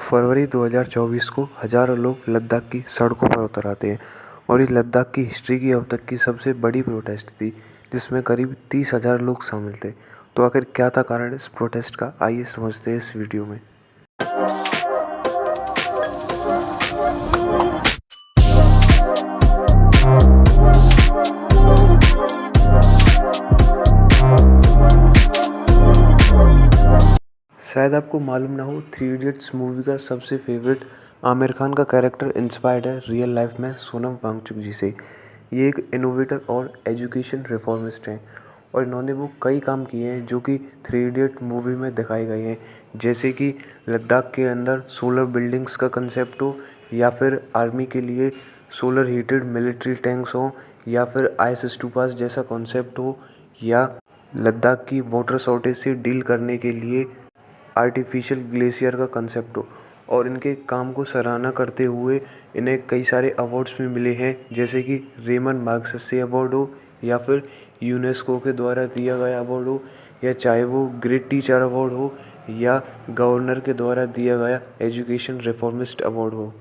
फरवरी 2024 को हज़ारों लोग लद्दाख की सड़कों पर उतर आते हैं और ये लद्दाख की हिस्ट्री की अब तक की सबसे बड़ी प्रोटेस्ट थी, जिसमें करीब 30,000 लोग शामिल थे। तो आखिर क्या था कारण इस प्रोटेस्ट का, आइए समझते हैं इस वीडियो में। शायद आपको मालूम ना हो, थ्री इडियट्स मूवी का सबसे फेवरेट आमिर खान का कैरेक्टर इंस्पायर्ड है रियल लाइफ में सोनम वांगचुक जी से। ये एक इनोवेटर और एजुकेशन रिफॉर्मिस्ट हैं और इन्होंने वो कई काम किए हैं जो कि थ्री इडियट मूवी में दिखाए गए हैं, जैसे कि लद्दाख के अंदर सोलर बिल्डिंग्स का कंसेप्ट हो, या फिर आर्मी के लिए सोलर हीटेड मिलिट्री टैंक्स हो, या फिर आइस स्टूपास जैसा कॉन्सेप्ट हो, या लद्दाख की वाटर शॉर्टेज से डील करने के लिए आर्टिफिशियल ग्लेशियर का कंसेप्ट हो। और इनके काम को सराहना करते हुए इन्हें कई सारे अवार्ड्स भी मिले हैं, जैसे कि रेमन मैग्सेसे अवार्ड हो, या फिर यूनेस्को के द्वारा दिया गया अवार्ड हो, या चाहे वो ग्रेट टीचर अवार्ड हो, या गवर्नर के द्वारा दिया गया एजुकेशन रिफॉर्मिस्ट अवार्ड हो।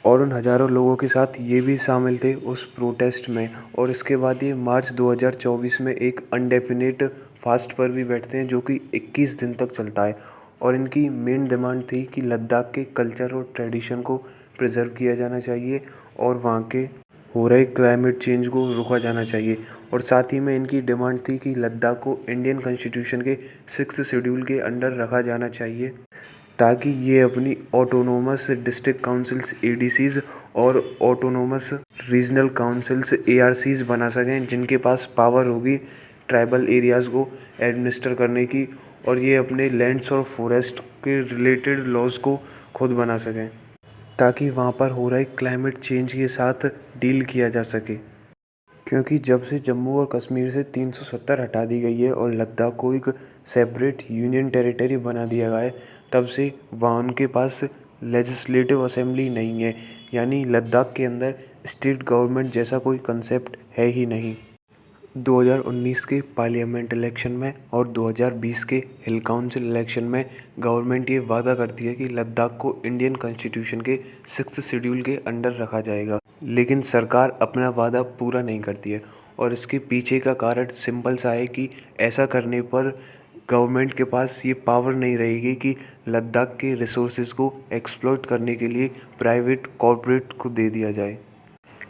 और उन हज़ारों लोगों के साथ ये भी शामिल थे उस प्रोटेस्ट में। और इसके बाद ये मार्च 2024 में एक अनडेफिनेट फास्ट पर भी बैठते हैं, जो कि 21 दिन तक चलता है। और इनकी मेन डिमांड थी कि लद्दाख के कल्चर और ट्रेडिशन को प्रिजर्व किया जाना चाहिए और वहाँ के हो रहे क्लाइमेट चेंज को रोका जाना चाहिए। और साथ ही में इनकी डिमांड थी कि लद्दाख को इंडियन कॉन्स्टिट्यूशन के 6th शेड्यूल के अंडर रखा जाना चाहिए, ताकि ये अपनी ऑटोनोमस डिस्ट्रिक्ट काउंसिल्स एडीसीज और ऑटोनोमस रीजनल काउंसिल्स एआरसीज बना सकें, जिनके पास पावर होगी ट्राइबल एरियाज़ को एडमिनिस्टर करने की, और ये अपने लैंड्स और फॉरेस्ट के रिलेटेड लॉज को खुद बना सकें, ताकि वहाँ पर हो रहे क्लाइमेट चेंज के साथ डील किया जा सके। क्योंकि जब से जम्मू और कश्मीर से 370 हटा दी गई है और लद्दाख को एक सेपरेट यूनियन टेरिटरी बना दिया गया है, तब से वहाँ उनके पास लेजिस्लेटिव असेंबली नहीं है, यानी लद्दाख के अंदर स्टेट गवर्नमेंट जैसा कोई कंसेप्ट है ही नहीं। 2019 के पार्लियामेंट इलेक्शन में और 2020 के हिल काउंसिल इलेक्शन में गवर्नमेंट ये वादा करती है कि लद्दाख को इंडियन कॉन्स्टिट्यूशन के 6th शेड्यूल के अंडर रखा जाएगा, लेकिन सरकार अपना वादा पूरा नहीं करती है। और इसके पीछे का कारण सिंपल सा है कि ऐसा करने पर गवर्नमेंट के पास ये पावर नहीं रहेगी कि लद्दाख के रिसोर्सेज को एक्सप्लॉइट करने के लिए प्राइवेट कॉरपोरेट को दे दिया जाए।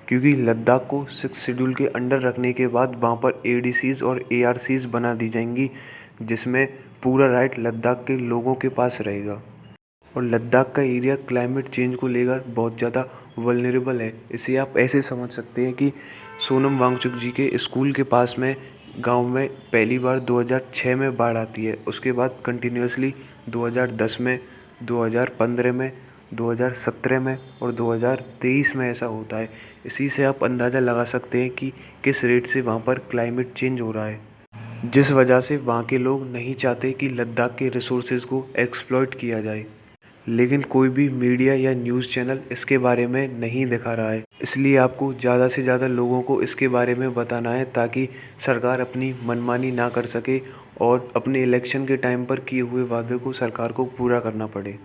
क्योंकि लद्दाख को 6th शेड्यूल के अंडर रखने के बाद वहाँ पर एडीसीज और एआरसीज बना दी जाएंगी, जिसमें पूरा राइट लद्दाख के लोगों के पास रहेगा। और लद्दाख का एरिया क्लाइमेट चेंज को लेकर बहुत ज़्यादा वल्नरेबल है। इसे आप ऐसे समझ सकते हैं कि सोनम वांगचुक जी के स्कूल के पास में गांव में पहली बार 2006 में बाढ़ आती है, उसके बाद कंटिन्यूसली 2010 में, 2015 में, 2017 में और 2023 में ऐसा होता है। इसी से आप अंदाज़ा लगा सकते हैं कि किस रेट से वहाँ पर क्लाइमेट चेंज हो रहा है, जिस वजह से वहाँ के लोग नहीं चाहते कि लद्दाख के रिसोर्सेज को एक्सप्लॉइट किया जाए। लेकिन कोई भी मीडिया या न्यूज़ चैनल इसके बारे में नहीं दिखा रहा है। इसलिए आपको ज़्यादा से ज़्यादा लोगों को इसके बारे में बताना है, ताकि सरकार अपनी मनमानी ना कर सके और अपने इलेक्शन के टाइम पर किए हुए वादे को सरकार को पूरा करना पड़े।